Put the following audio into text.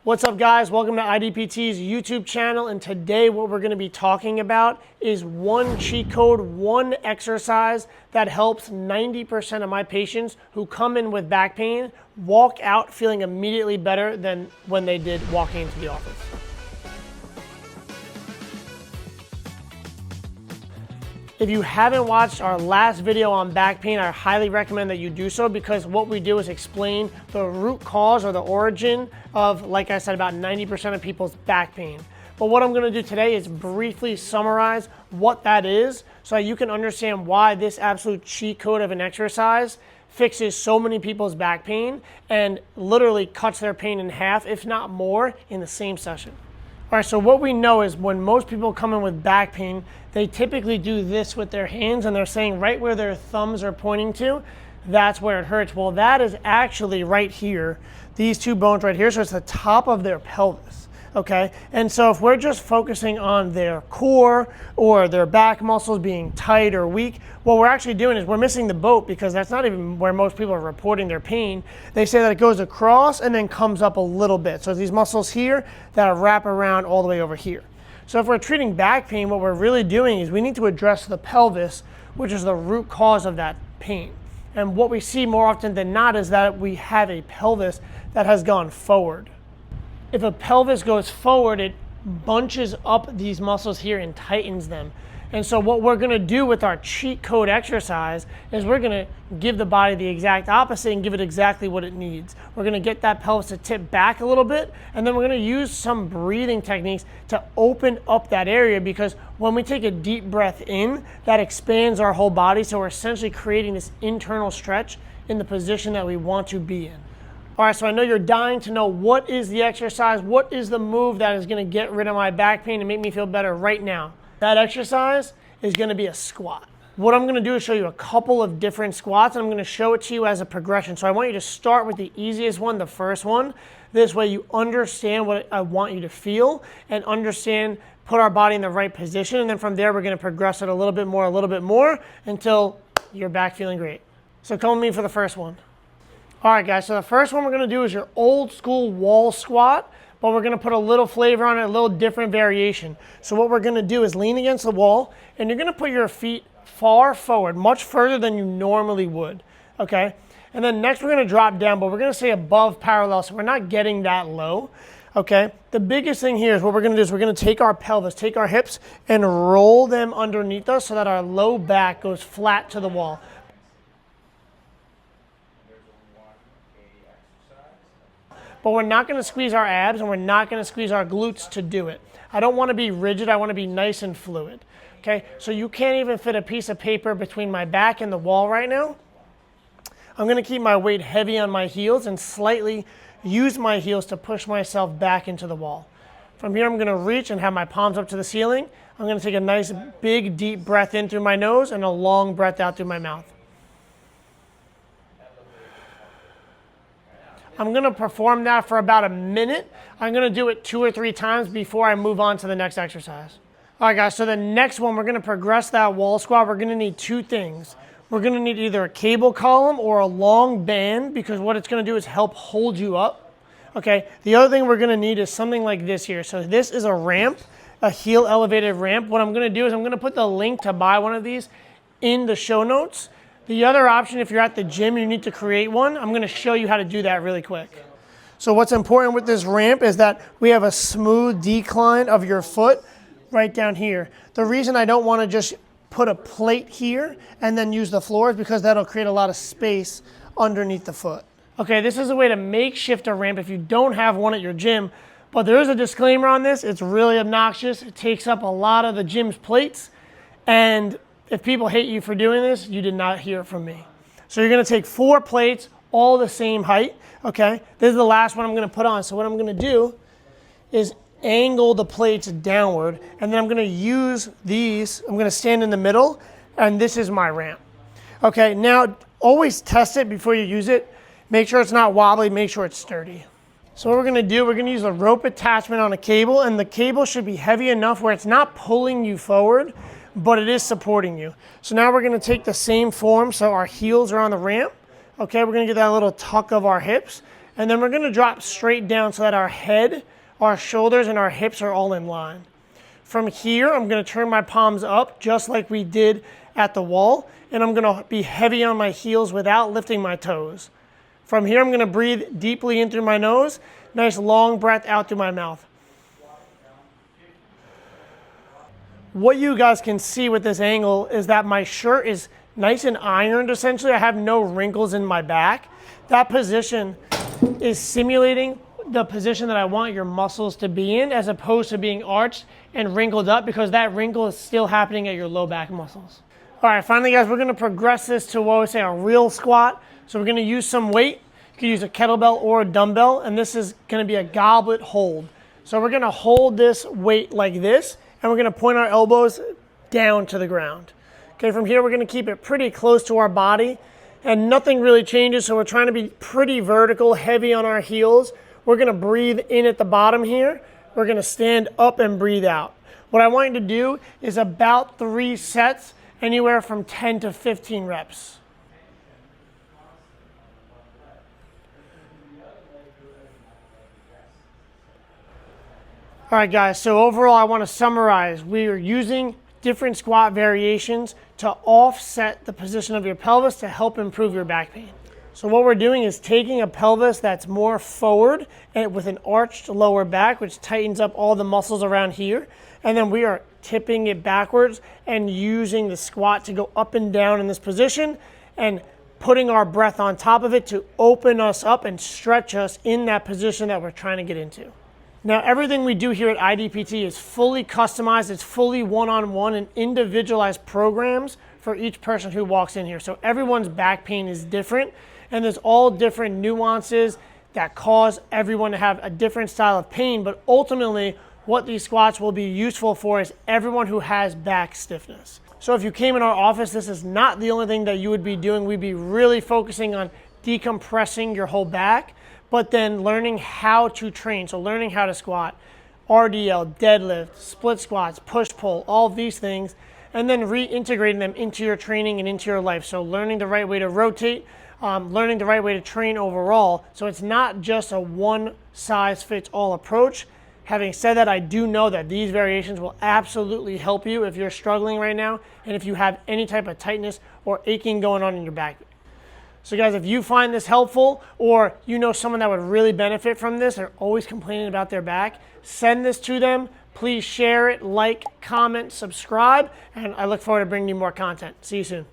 What's up, guys? Welcome to IDPT's YouTube channel, and today what we're going to be talking about is one cheat code, one exercise that helps 90% of my patients who come in with back pain walk out feeling immediately better than when they did walking into the office. If you haven't watched our last video on back pain, I highly recommend that you do so, because what we do is explain the root cause or the origin of, like I said, about 90% of people's back pain. But what I'm gonna do today is briefly summarize what that is so that you can understand why this absolute cheat code of an exercise fixes so many people's back pain and literally cuts their pain in half, if not more, in the same session. All right, so what we know is when most people come in with back pain, they typically do this with their hands, and they're saying right where their thumbs are pointing to, that's where it hurts. Well, that is actually right here, these two bones right here, so it's the top of their pelvis, okay? And so if we're just focusing on their core or their back muscles being tight or weak, what we're actually doing is we're missing the boat, because that's not even where most people are reporting their pain. They say that it goes across and then comes up a little bit. So these muscles here that wrap around all the way over here. So if we're treating back pain, what we're really doing is we need to address the pelvis, which is the root cause of that pain. And what we see more often than not is that we have a pelvis that has gone forward. If a pelvis goes forward, it bunches up these muscles here and tightens them. And so what we're gonna do with our cheat code exercise is we're gonna give the body the exact opposite and give it exactly what it needs. We're gonna get that pelvis to tip back a little bit, and then we're gonna use some breathing techniques to open up that area, because when we take a deep breath in, that expands our whole body, so we're essentially creating this internal stretch in the position that we want to be in. All right, so I know you're dying to know, what is the exercise, what is the move that is gonna get rid of my back pain and make me feel better right now? That exercise is gonna be a squat. What I'm gonna do is show you a couple of different squats, and I'm gonna show it to you as a progression. So I want you to start with the easiest one, the first one. This way you understand what I want you to feel and understand, put our body in the right position, and then from there we're gonna progress it a little bit more until you're back feeling great. So come with me for the first one. All right, guys, so the first one we're gonna do is your old school wall squat, but we're gonna put a little flavor on it, a little different variation. So what we're gonna do is lean against the wall, and you're gonna put your feet far forward, much further than you normally would, okay? And then next we're gonna drop down, but we're gonna stay above parallel, so we're not getting that low, okay? The biggest thing here is what we're gonna do is we're gonna take our pelvis, take our hips, and roll them underneath us so that our low back goes flat to the wall. But we're not gonna squeeze our abs, and we're not gonna squeeze our glutes to do it. I don't wanna be rigid, I wanna be nice and fluid, okay? So you can't even fit a piece of paper between my back and the wall right now. I'm gonna keep my weight heavy on my heels and slightly use my heels to push myself back into the wall. From here, I'm gonna reach and have my palms up to the ceiling. I'm gonna take a nice, big, deep breath in through my nose and a long breath out through my mouth. I'm gonna perform that for about a minute. I'm gonna do it 2 or 3 times before I move on to the next exercise. All right, guys, so the next one, we're gonna progress that wall squat. We're gonna need 2 things. We're gonna need either a cable column or a long band, because what it's gonna do is help hold you up, okay? The other thing we're gonna need is something like this here. So this is a ramp, a heel elevated ramp. What I'm gonna do is I'm gonna put the link to buy one of these in the show notes. The other option, if you're at the gym and you need to create one, I'm gonna show you how to do that really quick. So what's important with this ramp is that we have a smooth decline of your foot right down here. The reason I don't wanna just put a plate here and then use the floor is because that'll create a lot of space underneath the foot. Okay, this is a way to makeshift a ramp if you don't have one at your gym, but there is a disclaimer on this. It's really obnoxious. It takes up a lot of the gym's plates, and if people hate you for doing this, you did not hear it from me. So you're gonna take 4 plates, all the same height, okay? This is the last one I'm gonna put on. So what I'm gonna do is angle the plates downward, and then I'm gonna use these. I'm gonna stand in the middle, and this is my ramp. Okay, now always test it before you use it. Make sure it's not wobbly, make sure it's sturdy. So what we're gonna do, we're gonna use a rope attachment on a cable, and the cable should be heavy enough where it's not pulling you forward, but it is supporting you. So now we're gonna take the same form, so our heels are on the ramp. Okay, we're gonna get that little tuck of our hips, And then we're gonna drop straight down so that our head, our shoulders, and our hips are all in line. From here, I'm gonna turn my palms up just like we did at the wall, and I'm gonna be heavy on my heels without lifting my toes. From here, I'm gonna breathe deeply in through my nose, nice long breath out through my mouth. What you guys can see with this angle is that my shirt is nice and ironed essentially. I have no wrinkles in my back. That position is simulating the position that I want your muscles to be in, as opposed to being arched and wrinkled up, because that wrinkle is still happening at your low back muscles. All right, finally guys, we're gonna progress this to what we say a real squat. So we're gonna use some weight. You can use a kettlebell or a dumbbell, and this is gonna be a goblet hold. So we're gonna hold this weight like this, and we're gonna point our elbows down to the ground. Okay, from here we're gonna keep it pretty close to our body, and nothing really changes, so we're trying to be pretty vertical, heavy on our heels. We're gonna breathe in at the bottom here. We're gonna stand up and breathe out. What I want you to do is about 3 sets, anywhere from 10 to 15 reps. All right guys, so overall I want to summarize. We are using different squat variations to offset the position of your pelvis to help improve your back pain. So what we're doing is taking a pelvis that's more forward and with an arched lower back, which tightens up all the muscles around here, and then we are tipping it backwards and using the squat to go up and down in this position and putting our breath on top of it to open us up and stretch us in that position that we're trying to get into. Now, everything we do here at IDPT is fully customized. It's fully one-on-one and individualized programs for each person who walks in here. So everyone's back pain is different, and there's all different nuances that cause everyone to have a different style of pain. But ultimately, what these squats will be useful for is everyone who has back stiffness. So if you came in our office, this is not the only thing that you would be doing. We'd be really focusing on decompressing your whole back, but then learning how to train. So learning how to squat, RDL, deadlift, split squats, push-pull, all of these things, and then reintegrating them into your training and into your life. So learning the right way to rotate, learning the right way to train overall. So it's not just a one-size-fits-all approach. Having said that, I do know that these variations will absolutely help you if you're struggling right now and if you have any type of tightness or aching going on in your back. So guys, if you find this helpful, or you know someone that would really benefit from this, they're always complaining about their back, send this to them. Please share it, like, comment, subscribe, and I look forward to bringing you more content. See you soon.